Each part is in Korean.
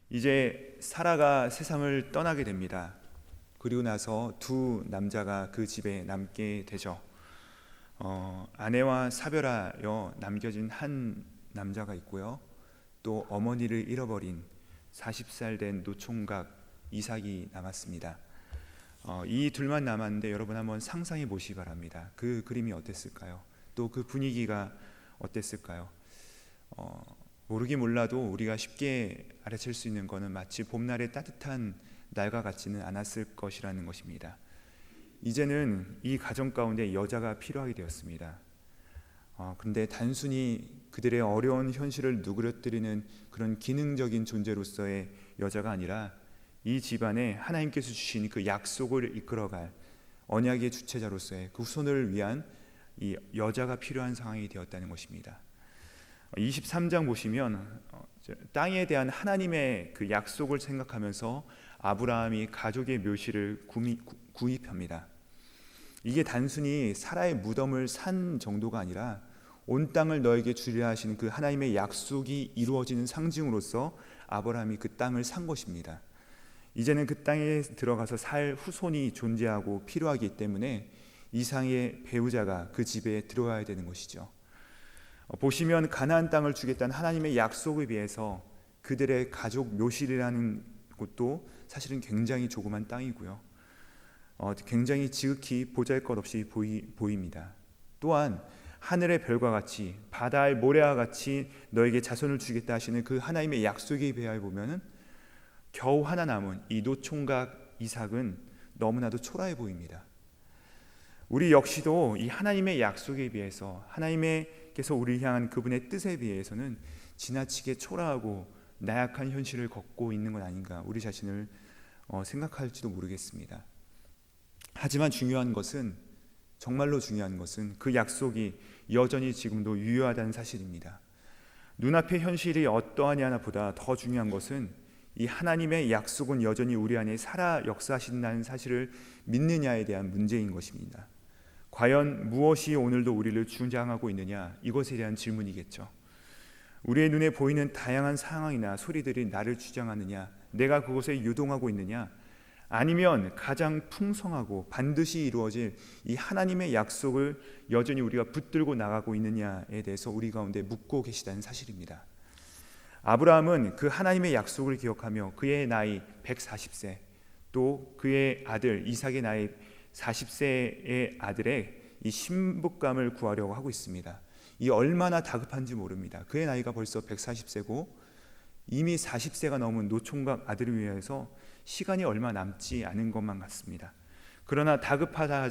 이제 사라가 세상을 떠나게 됩니다. 그리고 나서 두 남자가 그 집에 남게 되죠. 아내와 사별하여 남겨진 한 남자가 있고요. 또 어머니를 잃어버린 40살 된 노총각 이삭이 남았습니다. 이 둘만 남았는데 여러분 한번 상상해 보시기 바랍니다. 그 그림이 어땠을까요? 또 그 분위기가 어땠을까요? 모르긴 몰라도 우리가 쉽게 알아챌 수 있는 것은 마치 봄날의 따뜻한 날과 같지는 않았을 것이라는 것입니다. 이제는 이 가정 가운데 여자가 필요하게 되었습니다. 그런데 단순히 그들의 어려운 현실을 누그러뜨리는 그런 기능적인 존재로서의 여자가 아니라 이 집안에 하나님께서 주신 그 약속을 이끌어갈 언약의 주체자로서의 그 후손을 위한 이 여자가 필요한 상황이 되었다는 것입니다. 23장 보시면 땅에 대한 하나님의 그 약속을 생각하면서 아브라함이 가족의 묘실을 구입합니다. 이게 단순히 사라의 무덤을 산 정도가 아니라 온 땅을 너에게 주리라 하시는 그 하나님의 약속이 이루어지는 상징으로서 아브라함이 그 땅을 산 것입니다. 이제는 그 땅에 들어가서 살 후손이 존재하고 필요하기 때문에 이상의 배우자가 그 집에 들어와야 되는 것이죠. 보시면 가나안 땅을 주겠다는 하나님의 약속에 비해서 그들의 가족 묘실이라는 곳도 사실은 굉장히 조그만 땅이고요. 굉장히 지극히 보잘것없이 보입니다. 또한 하늘의 별과 같이 바다의 모래와 같이 너에게 자손을 주겠다 하시는 그 하나님의 약속에 비하여 보면은 겨우 하나 남은 이 노총각 이삭은 너무나도 초라해 보입니다. 우리 역시도 이 하나님의 약속에 비해서 하나님께서 우리를 향한 그분의 뜻에 비해서는 지나치게 초라하고 나약한 현실을 걷고 있는 건 아닌가 우리 자신을 생각할지도 모르겠습니다. 하지만 중요한 것은 정말로 중요한 것은 그 약속이 여전히 지금도 유효하다는 사실입니다. 눈앞의 현실이 어떠하냐나 보다 더 중요한 것은 이 하나님의 약속은 여전히 우리 안에 살아 역사하신다는 사실을 믿느냐에 대한 문제인 것입니다. 과연 무엇이 오늘도 우리를 주장하고 있느냐, 이것에 대한 질문이겠죠. 우리의 눈에 보이는 다양한 상황이나 소리들이 나를 주장하느냐, 내가 그곳에 유동하고 있느냐, 아니면 가장 풍성하고 반드시 이루어질 이 하나님의 약속을 여전히 우리가 붙들고 나가고 있느냐에 대해서 우리 가운데 묻고 계시다는 사실입니다. 아브라함은 그 하나님의 약속을 기억하며 그의 나이 140세, 또 그의 아들 이삭의 나이 40세의 아들의 이 신부감을 구하려고 하고 있습니다. 이 얼마나 다급한지 모릅니다. 그의 나이가 벌써 140세고 이미 40세가 넘은 노총각 아들을 위해서 시간이 얼마 남지 않은 것만 같습니다. 그러나 다급하다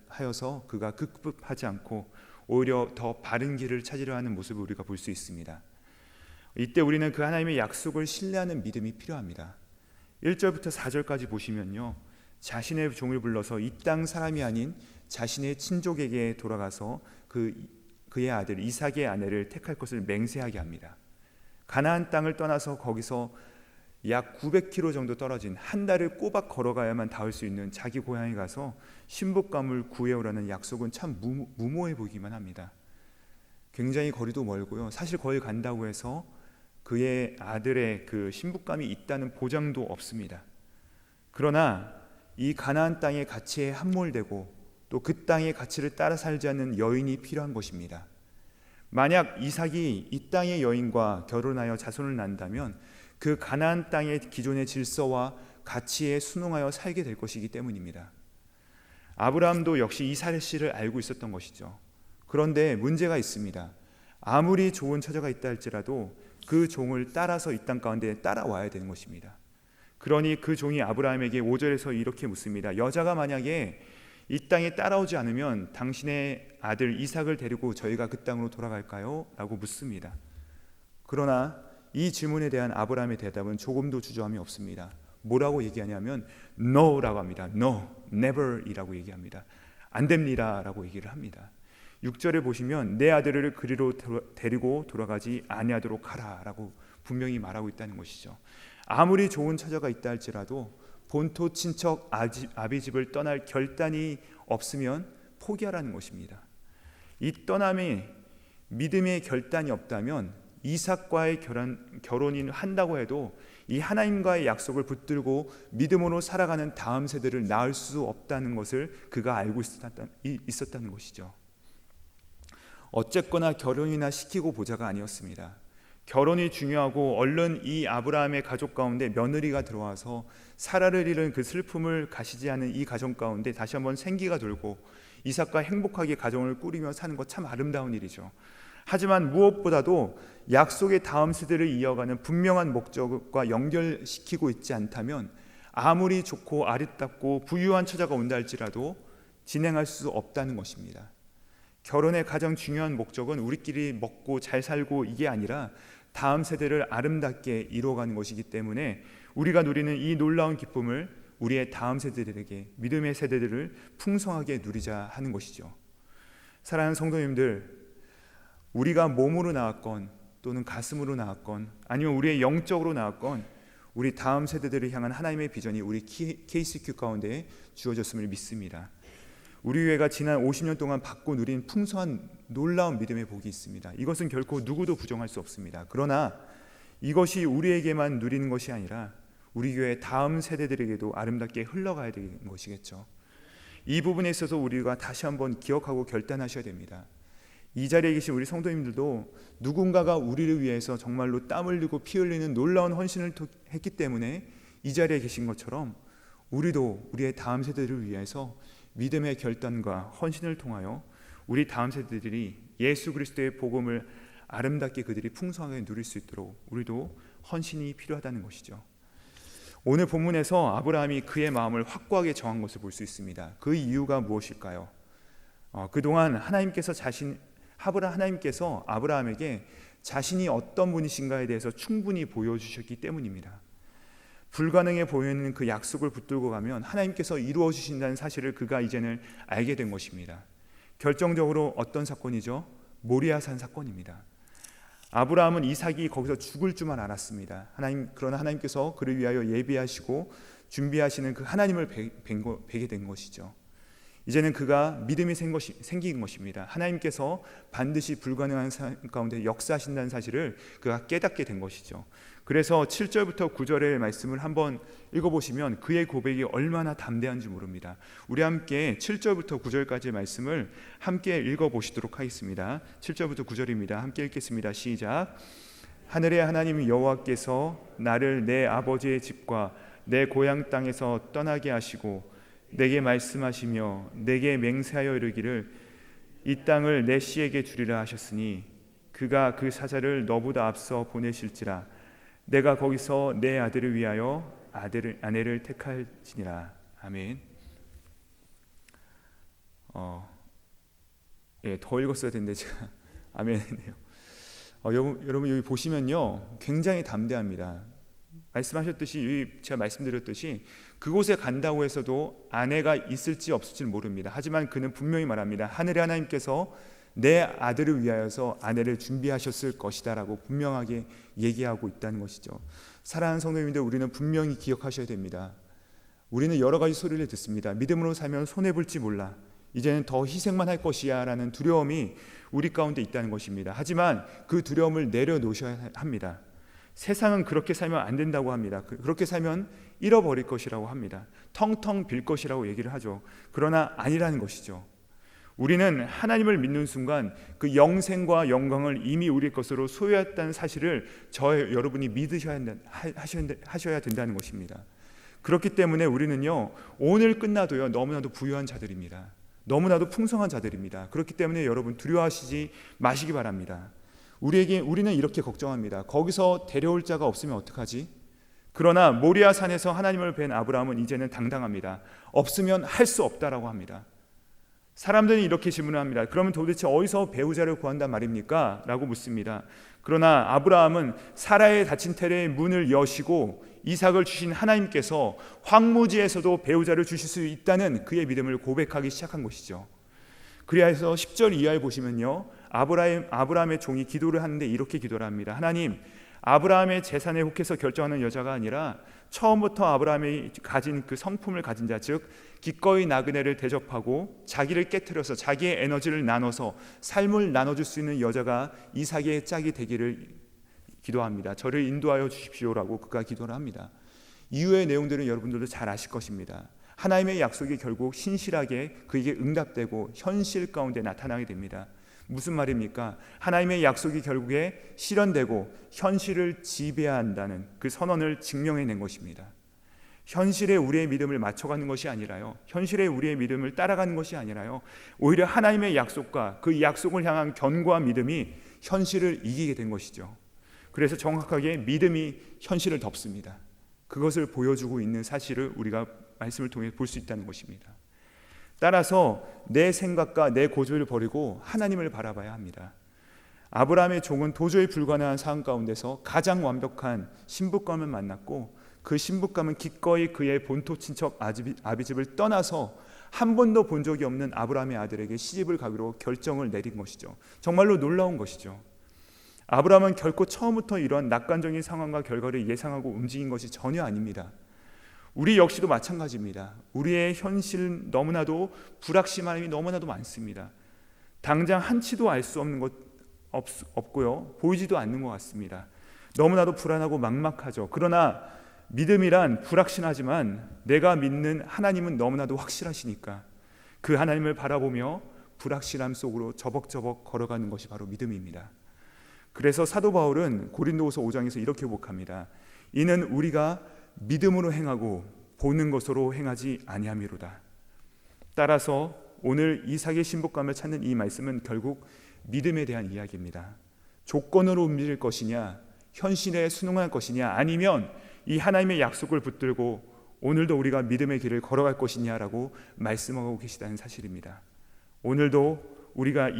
하여서 그가 급급하지 않고 오히려 더 바른 길을 찾으려 하는 모습을 우리가 볼 수 있습니다. 이때 우리는 그 하나님의 약속을 신뢰하는 믿음이 필요합니다. 1절부터 4절까지 보시면요, 자신의 종을 불러서 이 땅 사람이 아닌 자신의 친족에게 돌아가서 그의 아들 이삭의 아내를 택할 것을 맹세하게 합니다. 가나안 땅을 떠나서 거기서 약 900km 정도 떨어진 한 달을 꼬박 걸어가야만 닿을 수 있는 자기 고향에 가서 신부감을 구해오라는 약속은 참 무모해 보이기만 합니다. 굉장히 거리도 멀고요. 사실 거기 간다고 해서 그의 아들의 그 신부감이 있다는 보장도 없습니다. 그러나 이 가나안 땅의 가치에 함몰되고 또 그 땅의 가치를 따라 살지 않는 여인이 필요한 것입니다. 만약 이삭이 이 땅의 여인과 결혼하여 자손을 낳는다면 그 가나안 땅의 기존의 질서와 가치에 순응하여 살게 될 것이기 때문입니다. 아브라함도 역시 이 사실을 알고 있었던 것이죠. 그런데 문제가 있습니다. 아무리 좋은 처자가 있다 할지라도 그 종을 따라서 이 땅 가운데 따라와야 되는 것입니다. 그러니 그 종이 아브라함에게 5절에서 이렇게 묻습니다. 여자가 만약에 이 땅에 따라오지 않으면 당신의 아들 이삭을 데리고 저희가 그 땅으로 돌아갈까요? 라고 묻습니다. 그러나 이 질문에 대한 아브라함의 대답은 조금도 주저함이 없습니다. 뭐라고 얘기하냐면 NO라고 합니다. No, never 이라고 얘기합니다. 안 됩니다 라고 얘기를 합니다. 6절에 보시면 내 아들을 그리로 데리고 돌아가지 아니하도록 하라 라고 분명히 말하고 있다는 것이죠. 아무리 좋은 처자가 있다 할지라도 본토 친척 아비 집을 떠날 결단이 없으면 포기하라는 것입니다. 이 떠남이 믿음의 결단이 없다면 이삭과의 결혼을 한다고 해도 이 하나님과의 약속을 붙들고 믿음으로 살아가는 다음 세대를 낳을 수 없다는 것을 그가 알고 있었다는 것이죠. 어쨌거나 결혼이나 시키고 보자가 아니었습니다. 결혼이 중요하고 얼른 이 아브라함의 가족 가운데 며느리가 들어와서 사라를 잃은 그 슬픔을 가시지 않은 이 가정 가운데 다시 한번 생기가 돌고 이삭과 행복하게 가정을 꾸리며 사는 것 참 아름다운 일이죠. 하지만 무엇보다도 약속의 다음 세대를 이어가는 분명한 목적과 연결시키고 있지 않다면 아무리 좋고 아름답고 부유한 처자가 온다 할지라도 진행할 수 없다는 것입니다. 결혼의 가장 중요한 목적은 우리끼리 먹고 잘 살고 이게 아니라 다음 세대를 아름답게 이루어가는 것이기 때문에 우리가 누리는 이 놀라운 기쁨을 우리의 다음 세대들에게, 믿음의 세대들을 풍성하게 누리자 하는 것이죠. 사랑하는 성도님들, 우리가 몸으로 낳았건 또는 가슴으로 낳았건 아니면 우리의 영적으로 낳았건 우리 다음 세대들을 향한 하나님의 비전이 우리 KCQ 가운데 주어졌음을 믿습니다. 우리 교회가 지난 50년 동안 받고 누린 풍성한 놀라운 믿음의 복이 있습니다. 이것은 결코 누구도 부정할 수 없습니다. 그러나 이것이 우리에게만 누리는 것이 아니라 우리 교회 다음 세대들에게도 아름답게 흘러가야 되는 것이겠죠. 이 부분에 있어서 우리가 다시 한번 기억하고 결단하셔야 됩니다. 이 자리에 계신 우리 성도님들도 누군가가 우리를 위해서 정말로 땀 흘리고 피 흘리는 놀라운 헌신을 했기 때문에 이 자리에 계신 것처럼 우리도 우리의 다음 세대를 위해서 믿음의 결단과 헌신을 통하여 우리 다음 세대들이 예수 그리스도의 복음을 아름답게 그들이 풍성하게 누릴 수 있도록 우리도 헌신이 필요하다는 것이죠. 오늘 본문에서 아브라함이 그의 마음을 확고하게 정한 것을 볼 수 있습니다. 그 이유가 무엇일까요? 그동안 하나님께서 아브라함에게 자신이 어떤 분이신가에 대해서 충분히 보여주셨기 때문입니다. 불가능해 보이는 그 약속을 붙들고 가면 하나님께서 이루어 주신다는 사실을 그가 이제는 알게 된 것입니다. 결정적으로 어떤 사건이죠? 모리아산 사건입니다. 아브라함은 이삭이 거기서 죽을 줄만 알았습니다. 그러나 하나님께서 그를 위하여 예비하시고 준비하시는 그 하나님을 뵈게 된 것이죠. 이제는 그가 믿음이 생긴 것입니다. 하나님께서 반드시 불가능한 삶 가운데 역사하신다는 사실을 그가 깨닫게 된 것이죠. 그래서 7절부터 9절의 말씀을 한번 읽어보시면 그의 고백이 얼마나 담대한지 모릅니다. 우리 함께 7절부터 9절까지의 말씀을 함께 읽어보시도록 하겠습니다. 7절부터 9절입니다. 함께 읽겠습니다. 시작. 하늘의 하나님 여호와께서 나를 내 아버지의 집과 내 고향 땅에서 떠나게 하시고 내게 말씀하시며 내게 맹세하여 이르기를 이 땅을 내 씨에게 주리라 하셨으니 그가 그 사자를 너보다 앞서 보내실지라 내가 거기서 내 아들을 위하여 아내를 택할지니라. 아멘. 더 읽었어야 되는데 제가 아멘이네요. 여러분 여기 보시면요, 굉장히 담대합니다. 말씀하셨듯이, 제가 말씀드렸듯이 그곳에 간다고 해서도 아내가 있을지 없을지 모릅니다. 하지만 그는 분명히 말합니다. 하늘의 하나님께서 내 아들을 위하여서 아내를 준비하셨을 것이다 라고 분명하게 얘기하고 있다는 것이죠. 사랑하는 성도님들, 우리는 분명히 기억하셔야 됩니다. 우리는 여러 가지 소리를 듣습니다. 믿음으로 살면 손해볼지 몰라, 이제는 더 희생만 할 것이야 라는 두려움이 우리 가운데 있다는 것입니다. 하지만 그 두려움을 내려놓으셔야 합니다. 세상은 그렇게 살면 안 된다고 합니다. 그렇게 살면 잃어버릴 것이라고 합니다. 텅텅 빌 것이라고 얘기를 하죠. 그러나 아니라는 것이죠. 우리는 하나님을 믿는 순간 그 영생과 영광을 이미 우리 것으로 소유했다는 사실을 여러분이 믿으셔야 된다는 것입니다. 그렇기 때문에 우리는요, 오늘 끝나도요 너무나도 부유한 자들입니다. 너무나도 풍성한 자들입니다. 그렇기 때문에 여러분 두려워하시지 마시기 바랍니다. 우리는 이렇게 걱정합니다. 거기서 데려올 자가 없으면 어떡하지? 그러나 모리아 산에서 하나님을 뵌 아브라함은 이제는 당당합니다. 없으면 할 수 없다라고 합니다. 사람들이 이렇게 질문을 합니다. 그러면 도대체 어디서 배우자를 구한단 말입니까? 라고 묻습니다. 그러나 아브라함은 사라의 닫힌 태레의 문을 여시고 이삭을 주신 하나님께서 황무지에서도 배우자를 주실 수 있다는 그의 믿음을 고백하기 시작한 것이죠. 그래서 10절 이하에 보시면요, 아브라함의 종이 기도를 하는데 이렇게 기도를 합니다. 하나님, 아브라함의 재산에 혹해서 결정하는 여자가 아니라 처음부터 아브라함이 가진 그 성품을 가진 자, 즉 기꺼이 나그네를 대접하고 자기를 깨트려서 자기의 에너지를 나눠서 삶을 나눠줄 수 있는 여자가 이삭의 짝이 되기를 기도합니다. 저를 인도하여 주십시오라고 그가 기도를 합니다. 이후의 내용들은 여러분들도 잘 아실 것입니다. 하나님의 약속이 결국 신실하게 그에게 응답되고 현실 가운데 나타나게 됩니다. 무슨 말입니까? 하나님의 약속이 결국에 실현되고 현실을 지배한다는 그 선언을 증명해낸 것입니다. 현실에 우리의 믿음을 맞춰가는 것이 아니라요, 현실에 우리의 믿음을 따라가는 것이 아니라요, 오히려 하나님의 약속과 그 약속을 향한 견고한 믿음이 현실을 이기게 된 것이죠. 그래서 정확하게 믿음이 현실을 덮습니다. 그것을 보여주고 있는 사실을 우리가 말씀을 통해 볼 수 있다는 것입니다. 따라서 내 생각과 내 고집을 버리고 하나님을 바라봐야 합니다. 아브라함의 종은 도저히 불가능한 상황 가운데서 가장 완벽한 신부감을 만났고, 그 신부감은 기꺼이 그의 본토 친척 아비집을 떠나서 한 번도 본 적이 없는 아브라함의 아들에게 시집을 가기로 결정을 내린 것이죠. 정말로 놀라운 것이죠. 아브라함은 결코 처음부터 이러한 낙관적인 상황과 결과를 예상하고 움직인 것이 전혀 아닙니다. 우리 역시도 마찬가지입니다. 우리의 현실 너무나도 불확실함이 너무나도 많습니다. 당장 한치도 알 수 없는 것 없고요, 보이지도 않는 것 같습니다. 너무나도 불안하고 막막하죠. 그러나 믿음이란 불확실하지만 내가 믿는 하나님은 너무나도 확실하시니까 그 하나님을 바라보며 불확실함 속으로 저벅저벅 걸어가는 것이 바로 믿음입니다. 그래서 사도 바울은 고린도후서 5장에서 이렇게 고백합니다. 이는 우리가 믿음으로 행하고 보는 것으로 행하지 아니함이로다. 따라서 오늘 이삭의 신부감을 찾는 이 말씀은 결국 믿음에 대한 이야기입니다. 조건으로 움직일 것이냐, 현실에 순응할 것이냐, 아니면 이 하나님의 약속을 붙들고 오늘도 우리가 믿음의 길을 걸어갈 것이냐라고 말씀하고 계시다는 사실입니다. 오늘도 우리가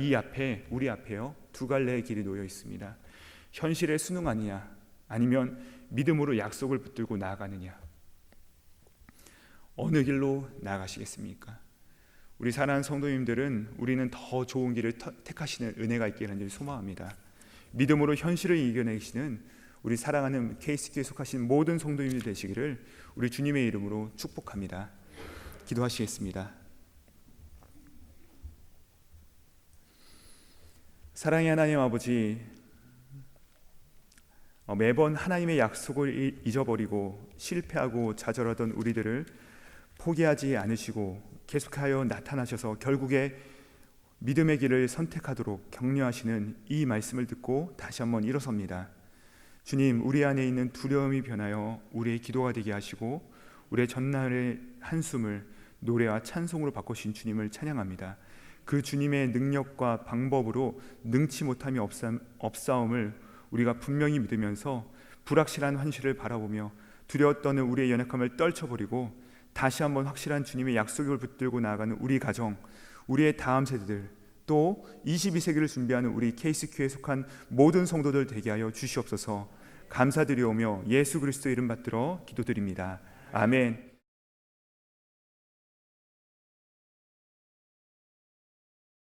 우리 앞에요, 두 갈래의 길이 놓여 있습니다. 현실에 순응하느냐, 아니면 믿음으로 약속을 붙들고 나아가느냐. 어느 길로 나아가시겠습니까? 우리 사랑하는 성도님들은 우리는 더 좋은 길을 택하시는 은혜가 있기를 간절히 소망합니다. 믿음으로 현실을 이겨내시는 우리 사랑하는 KC교회에 속하신 모든 성도님들 되시기를 우리 주님의 이름으로 축복합니다. 기도하시겠습니다. 사랑의 하나님 아버지, 매번 하나님의 약속을 잊어버리고 실패하고 좌절하던 우리들을 포기하지 않으시고 계속하여 나타나셔서 결국에 믿음의 길을 선택하도록 격려하시는 이 말씀을 듣고 다시 한번 일어섭니다. 주님, 우리 안에 있는 두려움이 변하여 우리의 기도가 되게 하시고 우리의 전날의 한숨을 노래와 찬송으로 바꾸신 주님을 찬양합니다. 그 주님의 능력과 방법으로 능치 못함이 없사옴을 우리가 분명히 믿으면서 불확실한 현실을 바라보며 두려워 떠는 우리의 연약함을 떨쳐버리고 다시 한번 확실한 주님의 약속을 붙들고 나아가는 우리 가정, 우리의 다음 세대들, 또 22세기를 준비하는 우리 KC교회에 속한 모든 성도들 되게 하여 주시옵소서. 감사드리오며 예수 그리스도 이름 받들어 기도드립니다. 아멘.